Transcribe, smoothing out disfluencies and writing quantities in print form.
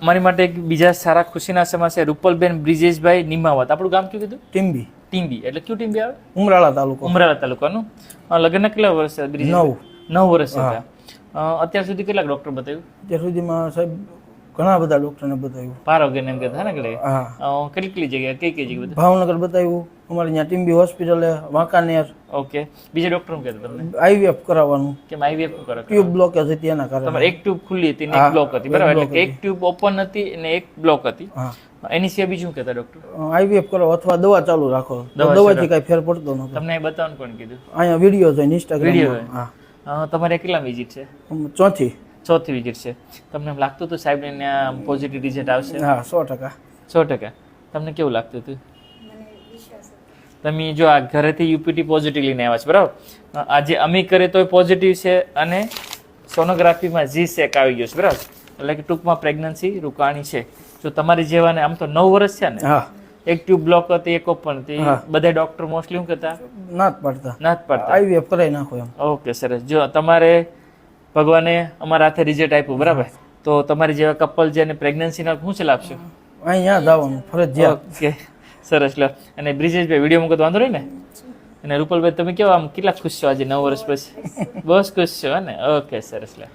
મારી માટે એક બીજા સારા ખુશીના સમાચાર છે. રૂપલબેન બ્રિજેશભાઈ નિમાવત. આપણું ગામ કયું કીધું? ટીમ્બી. ટીંબી. એટલે કયું ટીંબી આવે? ઉમરાળા તાલુકો. ઉમરાળા તાલુકાનું. લગ્નના કેટલા વર્ષ થયા બ્રિજેશભાઈ? 9 વર્ષ થયા. અત્યાર સુધી કેટલા ડોક્ટર બતાવ્યું? અત્યાર સુધીમાં સાહેબ ઘણા બધા ડોક્ટરને બતાવ્યું. પારોગન એમ કહેતા ને એટલે. હા. કેટલી જગ્યાએ કઈ કઈ જગ્યાએ? ભાવનગર બતાવ્યું, અમારે ત્યાં ટીમ્બી હોસ્પિટલે, વાંકાનેર. ઓકે. બીજા ડોક્ટર કહેતા તમને? આઈવીએફ કરાવવાનું. કેમ આઈવીએફ કરો? ટ્યુબ બ્લોકેજ હતી એના કારણે. તમારે એક ટ્યુબ ખુલ્લી હતી ને એક બ્લોક હતી, બરાબર? એટલે એક ટ્યુબ ઓપન હતી અને એક બ્લોક હતી. એની સિવાય બીજું કહેતા ડોક્ટર? આઈવીએફ કરો અથવા દવા ચાલુ રાખો. દવાથી કઈ ફેર પડતો નતો. તમને બતાવવાનું કોણ કીધું? અહીંયા વિડીયો જોઈને ઇન્સ્ટાગ્રામ. હા. તમારે કેટલા વિઝિટ છે? ચોથી વિઝિટ છે. તમને એમ લાગતું હતું સાહેબ ને પોઝિટિવ રિઝલ્ટ આવશે? હા, 100%. 100%. તમને કેવું લાગતું હતું? તમે જો આ ઘરેથી યુપીટી પોઝિટિવ લઈને આવ્યા છે, બરાબર? આજે અમે કરે તોય પોઝિટિવ છે અને સોનોગ્રાફીમાં જી સેક આવી ગયો છે, બરાબર? એટલે કે ટૂંકમાં પ્રેગ્નન્સી રૂકાણી છે. જો તમારી જેવાને આમ તો 9 વર્ષ છે ને, એક ટ્યુબ બ્લોક હતી, એક ઓપન હતી, બધા ડોક્ટર મોસ્ટલી શું કહેતા? ના જ પડતા. આઈવીએફ કરાવી નાખો એમ. ઓકે, સરસ. જો તમારે ભગવાને અમારા હાથે રિઝલ્ટ આપ્યું, બરાબર? તો તમારી જેવા કપલ જેને પ્રેગ્નન્સીના શું સલાહ આપશો? અહીંયા જ આવવાનું ફરજિયાત. ઓકે, સરસ. લો. અને બ્રિજેશભાઈ વિડીયો મૂકો તો વાંધો નહીં ને? અને રૂપલભાઈ તમે કેવા આમ કેટલા ખુશ છો આજે 9 વર્ષ પછી? બસ ખુશ છો ને? ઓકે, સરસ. લો.